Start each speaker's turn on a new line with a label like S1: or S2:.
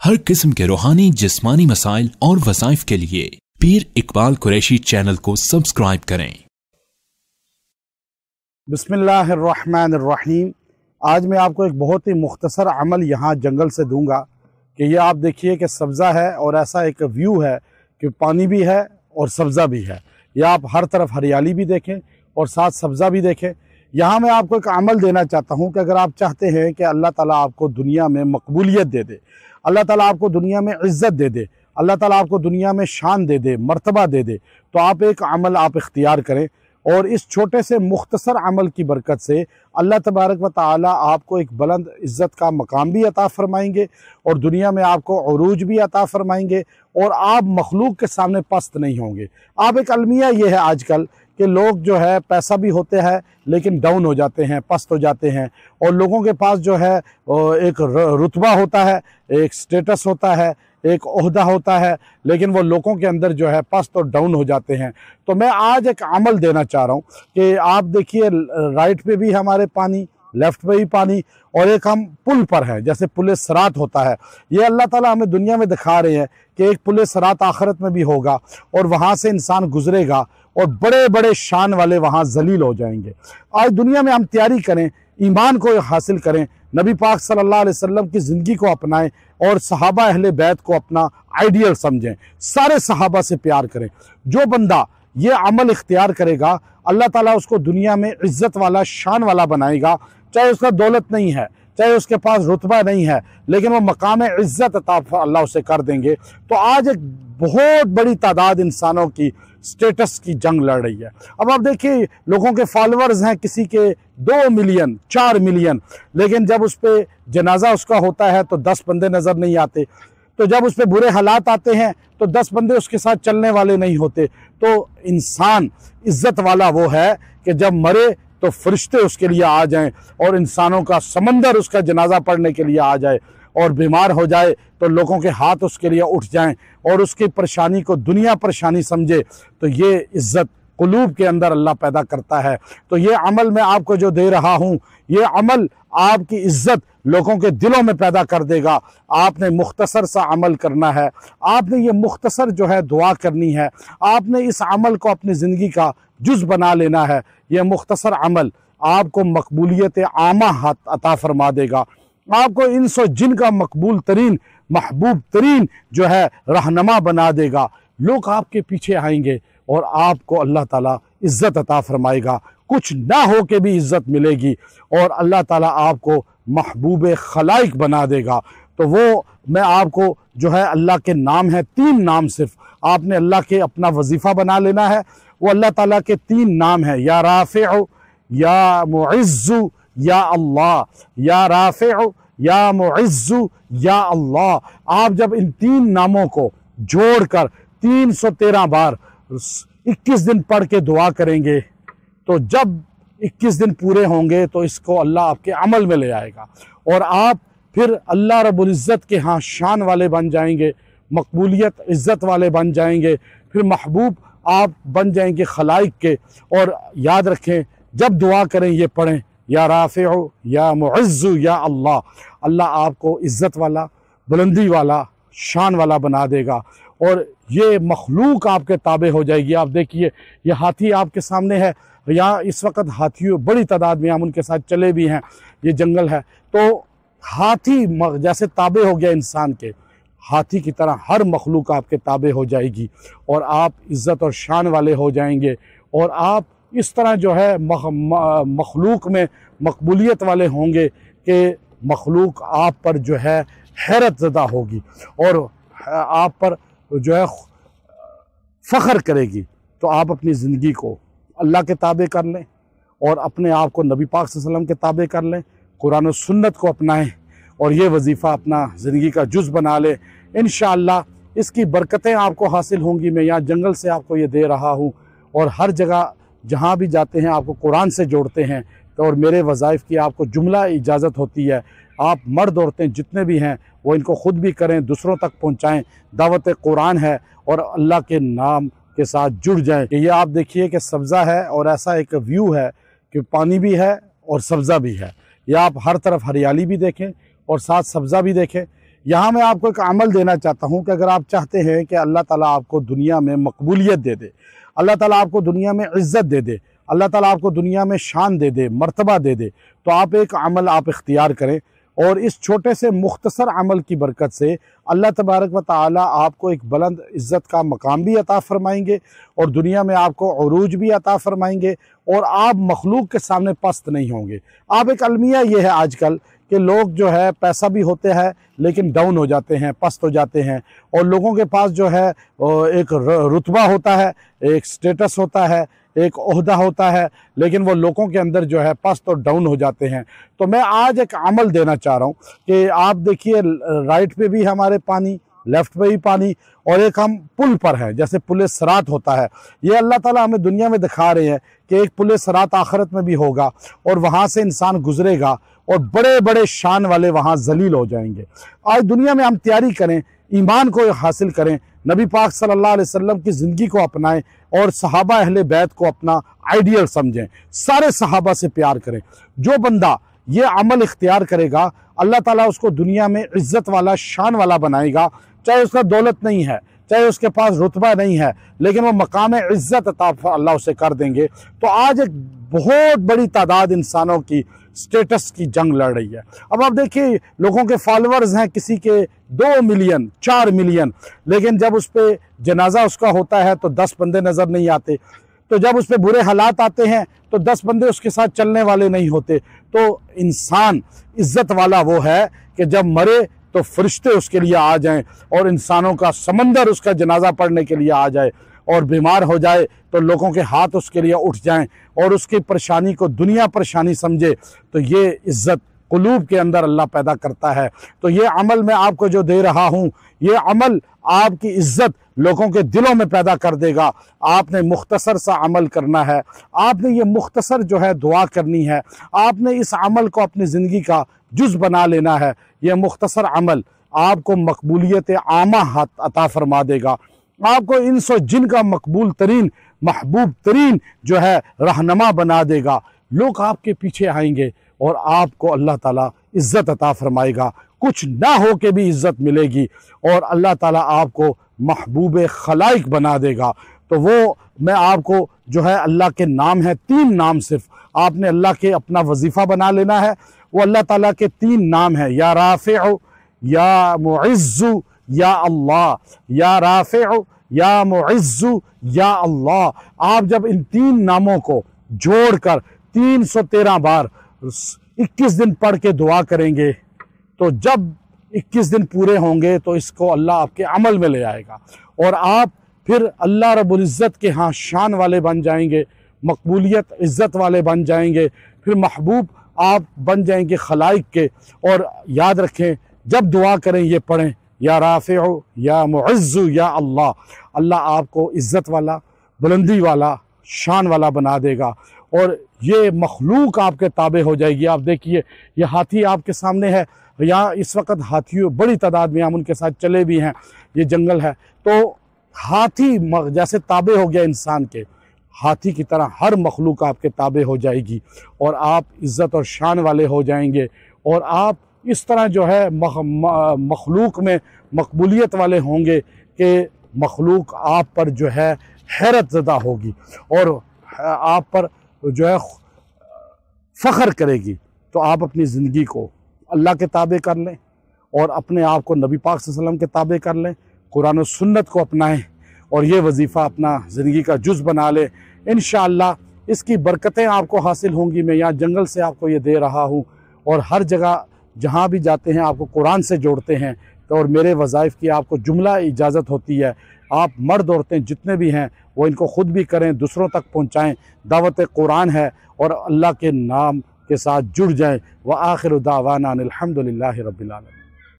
S1: हर किस्म के रूहानी जिस्मानी मसाइल और वज़ाइफ के लिए पीर इकबाल कुरैशी चैनल को सब्सक्राइब करें।
S2: बिस्मिल्लाहिर्रहमानिर्रहीम। आज मैं आपको एक बहुत ही मुख्तसर अमल यहाँ जंगल से दूंगा कि ये आप देखिए कि सब्ज़ा है और ऐसा एक व्यू है कि पानी भी है और सब्ज़ा भी है। या आप हर तरफ हरियाली भी देखें और साथ सब्ज़ा भी देखें। यहाँ मैं आपको एक अमल देना चाहता हूँ कि अगर आप चाहते हैं कि अल्लाह ताला आपको दुनिया में मकबूलियत दे दे, अल्लाह ताला आपको दुनिया में इज़्ज़त दे दे, अल्लाह ताला आपको दुनिया में शान दे दे, मर्तबा दे दे, तो आप एक अमल आप इख्तियार करें। और इस छोटे से मुख्तसर अमल की बरकत से अल्लाह तबारक व तआला आपको एक बुलंद इज़्ज़त का मकाम भी अता फ़रमाएंगे और दुनिया में आपको उरूज भी अता फ़रमाएंगे और आप मखलूक के सामने पस्त नहीं होंगे। आप एक अलमिया ये है आजकल कि लोग जो है पैसा भी होते हैं लेकिन डाउन हो जाते हैं, पस्त हो जाते हैं, और लोगों के पास जो है एक रुतबा होता है, एक स्टेटस होता है, एक ओहदा होता है, लेकिन वो लोगों के अंदर जो है पस्त और डाउन हो जाते हैं। तो मैं आज एक अमल देना चाह रहा हूँ कि आप देखिए राइट पे भी हमारे पानी, लेफ्ट पे भी पानी, और एक हम पुल पर हैं, जैसे पुल सरात होता है। ये अल्लाह ताला हमें दुनिया में दिखा रहे हैं कि एक पुल सरात आखिरत में भी होगा और वहाँ से इंसान गुजरेगा और बड़े बड़े शान वाले वहाँ जलील हो जाएंगे। आज दुनिया में हम तैयारी करें, ईमान को हासिल करें, नबी पाक सल्लल्लाहु अलैहि वसल्लम की ज़िंदगी को अपनाएं और सहाबा अहले बैत को अपना आइडियल समझें, सारे सहाबा से प्यार करें। जो बंदा ये अमल इख्तियार करेगा अल्लाह ताला उसको दुनिया में इज़्ज़त वाला, शान वाला बनाएगा। चाहे उसका दौलत नहीं है, चाहे उसके पास रुतबा नहीं है, लेकिन वो मकाम इज़्ज़त अता अल्लाह उसे कर देंगे। तो आज एक बहुत बड़ी तादाद इंसानों की स्टेटस की जंग लड़ रही है। अब आप देखिए लोगों के फॉलोअर्स हैं किसी के 2 मिलियन, 4 मिलियन, लेकिन जब उस पर जनाजा उसका होता है तो 10 बंदे नज़र नहीं आते। तो जब उस पर बुरे हालात आते हैं तो 10 बंदे उसके साथ चलने वाले नहीं होते। तो इंसान इज़्ज़त वाला वो है कि जब मरे तो फरिश्ते उसके लिए आ जाएं और इंसानों का समंदर उसका जनाजा पढ़ने के लिए आ जाए, और बीमार हो जाए तो लोगों के हाथ उसके लिए उठ जाएं और उसकी परेशानी को दुनिया परेशानी समझे। तो ये इज़्ज़त कुलूब के अंदर अल्लाह पैदा करता है। तो ये अमल मैं आपको जो दे रहा हूँ, ये अमल आपकी इज़्ज़त लोगों के दिलों में पैदा कर देगा। आपने मुख्तसर सा अमल करना है, आपने ये मुख्तसर जो है दुआ करनी है, आपने इस अमल को अपनी ज़िंदगी का जुज़ बना लेना है। यह मुख्तसर अमल आपको मकबूलियत आमा अता फरमा देगा, आपको इंस और जिन का मकबूल तरीन, महबूब तरीन जो है रहनुमा बना देगा। लोग आपके पीछे आएंगे और आपको अल्लाह ताला इज़्ज़त अता फरमाएगा, कुछ ना हो के भी इज़्ज़त मिलेगी, और अल्लाह ताला आपको महबूब खलाइक बना देगा। तो वो मैं आपको जो है अल्लाह के नाम है, 3 नाम सिर्फ आपने अल्लाह के अपना वजीफ़ा बना लेना है। वो अल्लाह ताला के 3 नाम है, या राफ़िअ, या मुइज़्ज़ु, या अल्लाह। या राफ़िअ, या मुइज़्ज़ु, या अल्लाह। आप जब इन 3 नामों को जोड़कर 313 बार 21 दिन पढ़ के दुआ करेंगे, तो जब 21 दिन पूरे होंगे तो इसको अल्लाह आपके अमल में ले आएगा और आप फिर अल्लाह रब्बुल इज़्ज़त के यहाँ शान वाले बन जाएंगे, मकबूलियत इज़्ज़त वाले बन जाएंगे, फिर महबूब आप बन जाएंगे खलाइक के। और याद रखें, जब दुआ करें ये पढ़ें, या राफ़िअ, या मुइज़्ज़ु, या अल्लाह। अल्लाह आपको इज़्ज़त वाला, बुलंदी वाला, शान वाला बना देगा और ये मखलूक आपके ताबे हो जाएगी। आप देखिए ये हाथी आपके सामने है, यहाँ इस वक्त हाथियों बड़ी तादाद में हम उनके साथ चले भी हैं, ये जंगल है। तो हाथी जैसे ताबे हो गया इंसान के, हाथी की तरह हर मखलूक आपके ताबे हो जाएगी और आप इज़्ज़त और शान वाले हो जाएंगे, और आप इस तरह जो है मखलूक में मकबूलियत वाले होंगे कि मखलूक आप पर जो है हैरत ज़दा होगी और आप पर जो है फ़ख्र करेगी। तो आप अपनी ज़िंदगी को अल्लाह के ताबे कर लें और अपने आप को नबी पाक सल्लल्लाहु अलैहि वसल्लम के ताबे कर लें, कुरान और सुन्नत को अपनाएं और ये वजीफ़ा अपना ज़िंदगी का जुज़ बना लें। इंशाअल्लाह इसकी बरकतें आपको हासिल होंगी। मैं यहाँ जंगल से आपको ये दे रहा हूँ और हर जगह जहाँ भी जाते हैं आपको कुरान से जोड़ते हैं। तो और मेरे वज़ाइफ़ की आपको जुमला इजाज़त होती है, आप मर्द औरतें जितने भी हैं वो इनको ख़ुद भी करें, दूसरों तक पहुँचाएँ। दावत कुरान है और अल्लाह के नाम के साथ जुड़ जाएँ। ये आप देखिए कि सब्ज़ा है और ऐसा एक व्यू है कि पानी भी है और सब्ज़ा भी है। या आप हर तरफ हरियाली भी देखें और साथ सब्ज़ा भी देखें। यहाँ मैं आपको एक अमल देना चाहता हूँ कि अगर आप चाहते हैं कि अल्लाह ताला आपको दुनिया में मकबूलियत दे दे, अल्लाह ताला आपको दुनिया में इज़्ज़त दे दे, अल्लाह ताला आपको दुनिया में शान दे दे, मर्तबा दे दे, तो आप एक अमल आप इख्तियार करें और इस छोटे से मुख्तसर अमल की बरकत से अल्लाह तबारक व तआला आपको एक बुलंद इज़्ज़त का मकाम भी अता फ़रमाएंगे और दुनिया में आपको उरूज भी अता फ़रमाएंगे और आप मखलूक के सामने पस्त नहीं होंगे। आप एक अलमिया ये है आजकल कि लोग जो है पैसा भी होते हैं लेकिन डाउन हो जाते हैं, पस्त हो जाते हैं, और लोगों के पास जो है एक रुतबा होता है, एक स्टेटस होता है, एक ओहदा होता है, लेकिन वो लोगों के अंदर जो है पस्त और डाउन हो जाते हैं। तो मैं आज एक अमल देना चाह रहा हूँ कि आप देखिए राइट पे भी हमारे पानी, लेफ्ट पे भी पानी, और एक हम पुल पर हैं, जैसे पुल सरात होता है। ये अल्लाह ताला हमें दुनिया में दिखा रहे हैं कि एक पुल सरात आखिरत में भी होगा और वहाँ से इंसान गुजरेगा और बड़े बड़े शान वाले वहाँ जलील हो जाएंगे। आज दुनिया में हम तैयारी करें, ईमान को हासिल करें, नबी पाक सल्लल्लाहु अलैहि वसल्लम की ज़िंदगी को अपनाएं और सहाबा अहले बैत को अपना आइडियल समझें, सारे सहाबा से प्यार करें। जो बंदा ये अमल इख्तियार करेगा अल्लाह ताला उसको दुनिया में इज़्ज़त वाला, शान वाला बनाएगा। चाहे उसका दौलत नहीं है, चाहे उसके पास रुतबा नहीं है, लेकिन वो मकाम इज़्ज़त अता अल्लाह उसे कर देंगे। तो आज एक बहुत बड़ी तादाद इंसानों की स्टेटस की जंग लड़ रही है। अब आप देखिए लोगों के फॉलोअर्स हैं किसी के 2 मिलियन, 4 मिलियन, लेकिन जब उस पर जनाजा उसका होता है तो 10 बंदे नज़र नहीं आते। तो जब उस पर बुरे हालात आते हैं तो 10 बंदे उसके साथ चलने वाले नहीं होते। तो इंसान इज़्ज़त वाला वो है कि जब मरे तो फरिश्ते उसके लिए आ जाएं और इंसानों का समंदर उसका जनाजा पढ़ने के लिए आ जाए, और बीमार हो जाए तो लोगों के हाथ उसके लिए उठ जाएं और उसकी परेशानी को दुनिया परेशानी समझे। तो ये इज़्ज़त कुलूब के अंदर अल्लाह पैदा करता है। तो ये अमल मैं आपको जो दे रहा हूँ, ये अमल आपकी इज़्ज़त लोगों के दिलों में पैदा कर देगा। आपने मुख्तसर सा अमल करना है, आपने ये मुख्तसर जो है दुआ करनी है, आपने इस अमल को अपनी ज़िंदगी का जुज़ बना लेना है। यह मुख्तसर अमल आपको मकबूलियत आमा अता फरमा देगा, आपको इंस और जिन का मकबूल तरीन, महबूब तरीन जो है रहनुमा बना देगा। लोग आपके पीछे आएंगे और आपको अल्लाह ताला इज़्ज़त अता फरमाएगा, कुछ ना हो के भी इज़्ज़त मिलेगी और अल्लाह ताला आपको महबूब खलाइक बना देगा। तो वो मैं आपको जो है अल्लाह के नाम है, 3 नाम सिर्फ आपने अल्लाह के अपना वजीफ़ा बना लेना है। वो अल्लाह ताला के 3 नाम है, या राफ़िउ, या मुइज़्ज़ु, या अल्लाह, या राफ़िउ, या मुइज़्ज़ु, या अल्लाह। आप जब इन 3 नामों को जोड़कर 313 बार 21 दिन पढ़ के दुआ करेंगे तो जब 21 दिन पूरे होंगे तो इसको अल्लाह आपके अमल में ले आएगा और आप फिर अल्लाह रब्बुल इज़्ज़त के यहाँ शान वाले बन जाएंगे, मकबूलियत इज़्ज़त वाले बन जाएंगे, फिर महबूब आप बन जाएंगे खलाइक के। और याद रखें जब दुआ करें ये पढ़ें, या राफ़िउ, या मुइज़्ज़ु, या अल्लाह। अल्लाह आपको इज़्ज़त वाला, बुलंदी वाला, शान वाला बना देगा और ये मखलूक आपके ताबे हो जाएगी। आप देखिए ये हाथी आपके सामने है, यहाँ इस वक्त हाथियों बड़ी तादाद में हम उनके साथ चले भी हैं, ये जंगल है। तो हाथी जैसे ताबे हो गया इंसान के, हाथी की तरह हर मखलूक आपके ताबे हो जाएगी और आप इज़्ज़त और शान वाले हो जाएंगे और आप इस तरह जो है मखलूक में मकबूलियत वाले होंगे कि मखलूक आप पर जो है हैरत ज़दा होगी और आप पर जो है फ़ख्र करेगी। तो आप अपनी ज़िंदगी को अल्लाह के ताबे कर लें और अपने आप को नबी पाक सल्लल्लाहु अलैहि वसल्लम के ताबे कर लें, कुरान और सुन्नत को अपनाएं और ये वजीफ़ा अपना ज़िंदगी का जुज़ बना लें। इंशाअल्लाह इसकी बरकतें आपको हासिल होंगी। मैं यहाँ जंगल से आपको ये दे रहा हूँ और हर जगह जहाँ भी जाते हैं आपको कुरान से जोड़ते हैं। तो और मेरे वज़ाइफ़ की आपको जुमला इजाज़त होती है, आप मर्द औरतें जितने भी हैं वो इनको ख़ुद भी करें, दूसरों तक पहुँचाएँ। दावत कुरान है और अल्लाह के नाम के साथ जुड़ जाएँ। व आखिर दावाना अनिल हम्दुलिल्लाहि रब्बिल आलमीन।